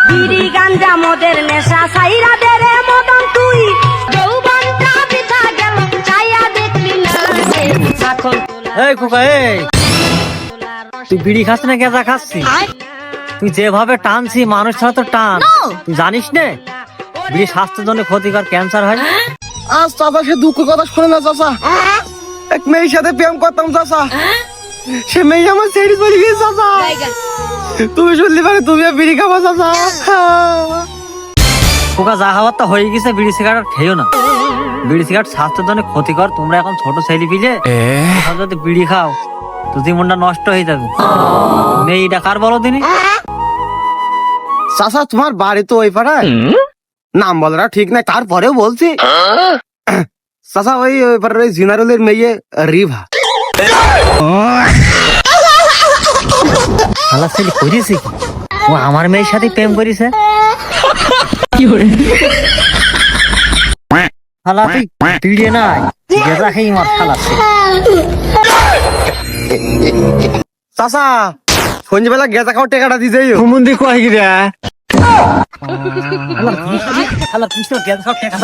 বিড়ি গাঞ্জা মদের নেশা সাইরা দে রে মদন তুই যৌবনটা বৃথা গেল চাইয়া দেখলি না এখন এই খোকা এই তুই বিড়ি খাস না গেঁজা খাচ্ছি? তুই যেভাবে টানছি মানুষ ছাড়া তো টান, তুই জানিস না বিড়ি স্বাস্থ্যের জন্য ক্ষতিকর, ক্যান্সার হয়। আজ চাচা সে দুঃখ কথা শোনে না চাচা। এক মেয়ের সাথে প্রেম করতাম চাচা, সে মেয়ে আমার ছেড়ে চলে গেছে চাচা। তুমি শুনলি পারে তুমি বিড়ি খাবা চাচা। খোকা যা হওয়ার তা হয়ে গেছে, বিড়ি সিগারেট খেয়েও না। বিড়ি সিগারেট স্বাস্থ্যের জন্য ক্ষতিকর। তোমরা এখন ছোট ছেলে পিলে যদি বিড়ি খাও তো জীবনটা নষ্ট হয়ে যাবে। মেয়েটা কার বলো দিনি? চাচা তোমার বাড়ি তো ওই পাড়ায়, নাম বলাটা ঠিক নাই, তারপরেও বলছি চাচা ওই পাড়ার ওই জিনারুলের মেয়ে রিভা। শালা ছেলে করেছে কি? ও আমার মেয়ের সাথে প্রেম করেছে। শালা তুই বিড়ি নাই গেঁজা খেয়ে মার শালা ছেলে। চাচা সন্ধ্যেবেলা গেঁজা খাওয়ার টেকাটা দিয়ে যাই মন্দির কয় গিরে শালা তুই তো গেঁজা খাওয়ার টাকা